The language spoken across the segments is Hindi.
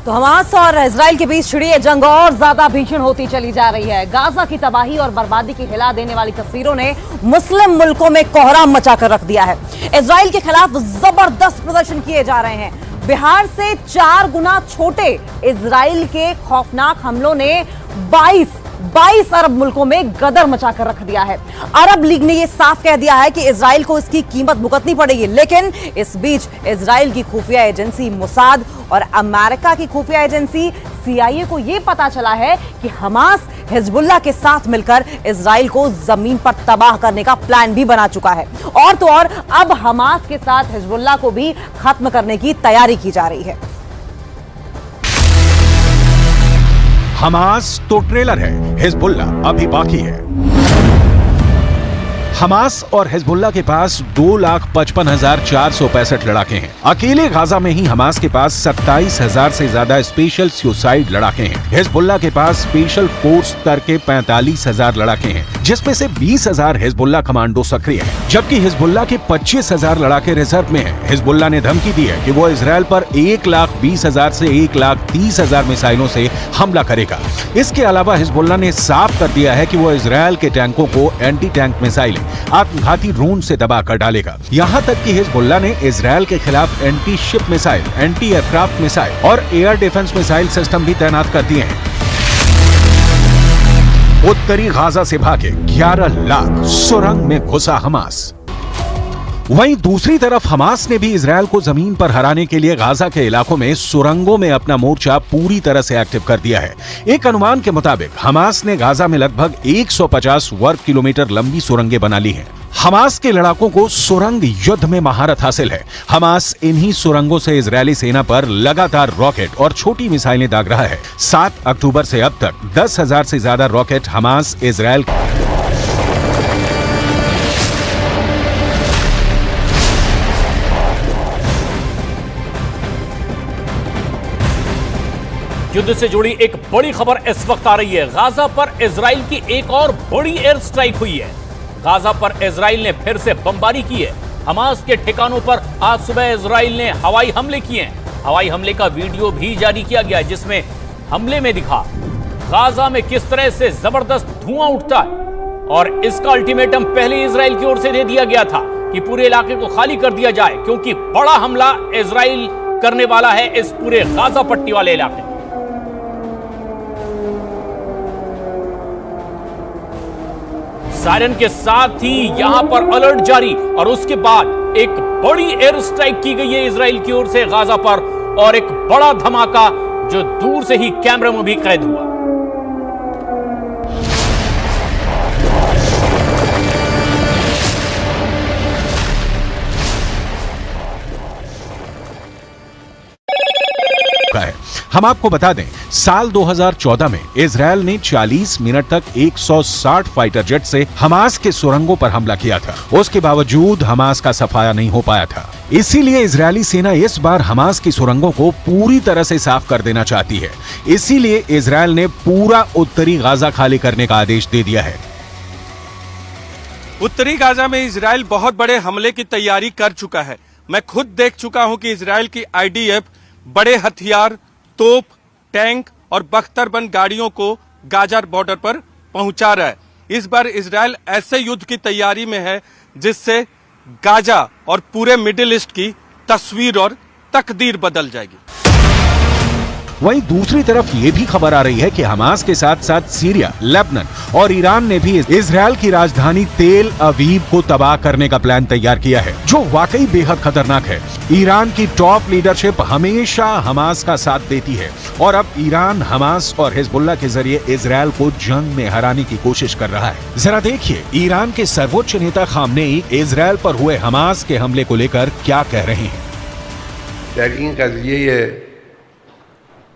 तो हमास और इजराइल के बीच छिड़ी ये जंग और ज्यादा भीषण होती चली जा रही है। गाजा की तबाही और बर्बादी की हिला देने वाली तस्वीरों ने मुस्लिम मुल्कों में कोहराम मचाकर रख दिया है। इजराइल के खिलाफ जबरदस्त प्रदर्शन किए जा रहे हैं। बिहार से 4 गुना छोटे इजराइल के खौफनाक हमलों ने 22 अरब मुल्कों में गदर मचाकर रख दिया है। अरब लीग ने यह साफ कह दिया है कि इजराइल को इसकी कीमत भुगतनी पड़ेगी। लेकिन इस बीच इजराइल की खुफिया एजेंसी मोसाद और अमेरिका की खुफिया एजेंसी CIA को यह पता चला है कि हमास हिजबुल्लाह के साथ मिलकर इजराइल को जमीन पर तबाह करने का प्लान भी बना चुका है। और तो और अब हमास के साथ हिजबुल्लाह को भी खत्म करने की तैयारी की जा रही है। हमास तो ट्रेलर है, हिजबुल्लाह अभी बाकी है। हमास और हिजबुल्लाह के पास 2,55,465 लड़ाके हैं। अकेले गाजा में ही हमास के पास 27,000 से ज्यादा स्पेशल सुसाइड लड़ाके हैं। हिजबुल्लाह के पास स्पेशल फोर्स स्तर के 45,000 लड़ाके हैं, जिसमें से 20,000 हिजबुल्लाह कमांडो सक्रिय हैं, जबकि हिजबुल्लाह के 25,000 लड़ाके रिजर्व में हैं। हिजबुल्लाह ने धमकी दी है कि वो इजराइल पर 1,20,000 से 1,30,000 मिसाइलों से हमला करेगा। इसके अलावा हिजबुल्लाह ने साफ कर दिया है कि वो इजराइल के टैंकों को एंटी टैंक मिसाइलें, आत्मघाती ड्रोन से दबा कर डालेगा। यहां तक कि हिजबुल्लाह ने इजराइल के खिलाफ anti ship missile, anti aircraft missile और एयर डिफेंस मिसाइल सिस्टम भी तैनात कर दिए हैं। उत्तरी गाजा से भागे 11 लाख सुरंग में घुसा हमास। वहीं दूसरी तरफ हमास ने भी इजराइल को जमीन पर हराने के लिए गाजा के इलाकों में सुरंगों में अपना मोर्चा पूरी तरह से एक्टिव कर दिया है। एक अनुमान के मुताबिक हमास ने गाजा में लगभग 150 वर्ग किलोमीटर लंबी सुरंगें बना ली हैं। हमास के लड़ाकों को सुरंग युद्ध में महारत हासिल है। हमास इन्हीं सुरंगों से इजरायली सेना पर लगातार रॉकेट और छोटी मिसाइलें दाग रहा है। 7 अक्टूबर से अब तक 10,000 से ज्यादा रॉकेट हमास इजराइल युद्ध से जुड़ी एक बड़ी खबर इस वक्त आ रही है। गाजा पर इजराइल की एक और बड़ी एयर स्ट्राइक हुई है। गाजा पर इजराइल ने फिर से बमबारी की है। हमास के ठिकानों पर आज सुबह इजराइल ने हवाई हमले किए हैं। हवाई हमले का वीडियो भी जारी किया गया, जिसमें हमले में दिखा गाजा में किस तरह से जबरदस्त धुआं उठता है। और इसका अल्टीमेटम पहले इजराइल की ओर से दे दिया गया था कि पूरे इलाके को खाली कर दिया जाए, क्योंकि बड़ा हमला इजराइल करने वाला है इस पूरे गाजा पट्टी वाले इलाके में। सायरन के साथ ही यहां पर अलर्ट जारी और उसके बाद एक बड़ी एयर स्ट्राइक की गई है इजराइल की ओर से गाजा पर, और एक बड़ा धमाका जो दूर से ही कैमरे में भी कैद हुआ। हम आपको बता दें, साल 2014 में इजराइल ने 40 मिनट तक 160 फाइटर जेट से हमास के सुरंगों पर हमला किया था। उसके बावजूद हमास का सफाया नहीं हो पाया था। इसीलिए इजरायली सेना इस बार हमास की सुरंगों को पूरी तरह से साफ कर देना चाहती है। इसीलिए इजराइल ने पूरा उत्तरी गाजा खाली करने का आदेश दे दिया है। उत्तरी गाजा में इजराइल बहुत बड़े हमले की तैयारी कर चुका है। मैं खुद देख चुका हूं कि इजराइल की IDF बड़े हथियार, तोप, टैंक और बख्तरबंद गाड़ियों को गाजा बॉर्डर पर पहुंचा रहा है। इस बार इजराइल ऐसे युद्ध की तैयारी में है जिससे गाजा और पूरे मिडिल ईस्ट की तस्वीर और तकदीर बदल जाएगी। वहीं दूसरी तरफ ये भी खबर आ रही है कि हमास के साथ साथ सीरिया, लेबनान और ईरान ने भी इजराइल की राजधानी तेल अवीव को तबाह करने का प्लान तैयार किया है, जो वाकई बेहद खतरनाक है। ईरान की टॉप लीडरशिप हमेशा हमास का साथ देती है और अब ईरान हमास और हिजबुल्लाह के जरिए इजराइल को जंग में हराने की कोशिश कर रहा है। जरा देखिए ईरान के सर्वोच्च नेता खामनेई इजराइल पर हुए हमास के हमले को लेकर क्या कह रहे हैं।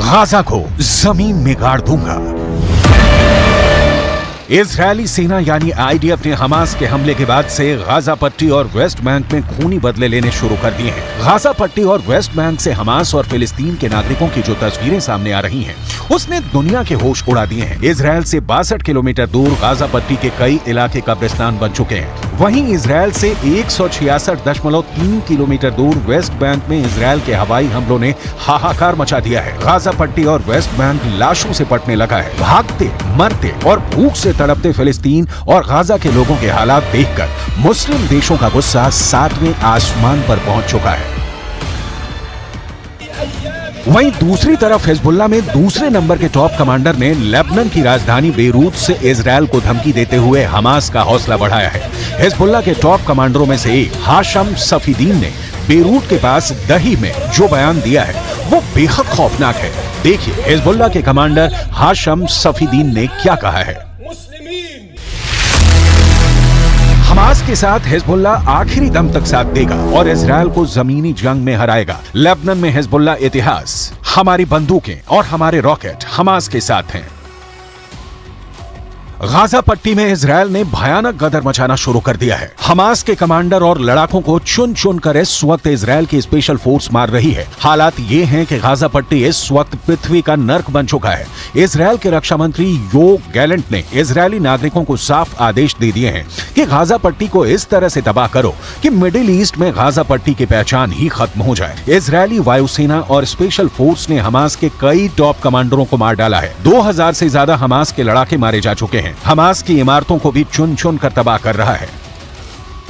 गाजा को जमीन में गाड़ दूंगा। इजरायली सेना यानी आईडीएफ ने हमास के हमले के बाद से गाजा पट्टी और वेस्ट बैंक में खूनी बदले लेने शुरू कर दिए हैं। गाजा पट्टी और वेस्ट बैंक से हमास और फिलिस्तीन के नागरिकों की जो तस्वीरें सामने आ रही हैं, उसने दुनिया के होश उड़ा दिए हैं। इजरायल से 62 किलोमीटर दूर गाजा पट्टी के कई इलाके कब्रिस्तान बन चुके हैं। वहीं इजरायल से 166.3 किलोमीटर दूर वेस्ट बैंक में इजरायल के हवाई हमलों ने हाहाकार मचा दिया है। गाजा पट्टी और वेस्ट बैंक लाशों से पटने लगा है। भागते, मरते और भूख से तड़पते फिलिस्तीन और गाजा के लोगों के हालात देखकर मुस्लिम देशों का गुस्सा 7वें आसमान पर पहुंच चुका है। वहीं दूसरी तरफ हिजबुल्लाह में दूसरे नंबर के टॉप कमांडर ने लेबनान की राजधानी बेरूत से इजरायल को धमकी देते हुए हमास का हौसला बढ़ाया है। हिजबुल्लाह के टॉप कमांडरों में से एक हाशम सफीदीन ने बेरूत के पास दही में जो बयान दिया है वो बेहद खौफनाक है। देखिए हिजबुल्लाह के कमांडर हाशम सफीदीन ने क्या कहा है। हमास के साथ हिजबुल्लाह आखिरी दम तक साथ देगा और इजरायल को जमीनी जंग में हराएगा। लेबनान में हिजबुल्लाह इतिहास, हमारी बंदूकें और हमारे रॉकेट हमास के साथ हैं। गाजा पट्टी में इजरायल ने भयानक गदर मचाना शुरू कर दिया है। हमास के कमांडर और लड़ाकों को चुन चुन कर इस वक्त इजरायल की स्पेशल फोर्स मार रही है। हालात ये हैं कि गाजा पट्टी इस वक्त पृथ्वी का नर्क बन चुका है। इजरायल के रक्षा मंत्री योव गैलेंट ने इजरायली नागरिकों को साफ आदेश दे दिए हैं कि गाजा पट्टी को इस तरह से तबाह करो कि मिडिल ईस्ट में गाजा पट्टी की पहचान ही खत्म हो जाए। इजरायली वायुसेना और स्पेशल फोर्स ने हमास के कई टॉप कमांडरों को मार डाला है। 2000 से ज्यादा हमास के लड़ाके मारे जा चुके हैं। हमास की इमारतों को भी चुन चुन कर तबाह कर रहा है।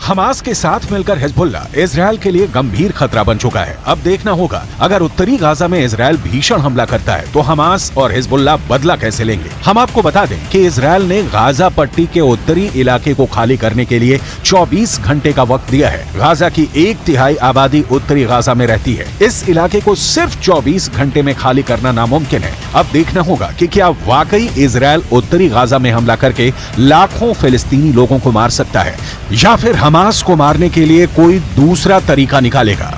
हमास के साथ मिलकर हिजबुल्लाह इजरायल के लिए गंभीर खतरा बन चुका है। अब देखना होगा अगर उत्तरी गाजा में इजरायल भीषण हमला करता है तो हमास और हिजबुल्लाह बदला कैसे लेंगे। हम आपको बता दें कि इजरायल ने गाजा पट्टी के उत्तरी इलाके को खाली करने के लिए 24 घंटे का वक्त दिया है। गाजा की 1/3 आबादी उत्तरी गाजा में रहती है। इस इलाके को सिर्फ 24 घंटे में खाली करना नामुमकिन है। अब देखना होगा कि क्या वाकई इजरायल उत्तरी गाजा में हमला करके लाखों फिलिस्तीनी लोगों को मार सकता है या फिर हमास को मारने के लिए कोई दूसरा तरीका निकालेगा।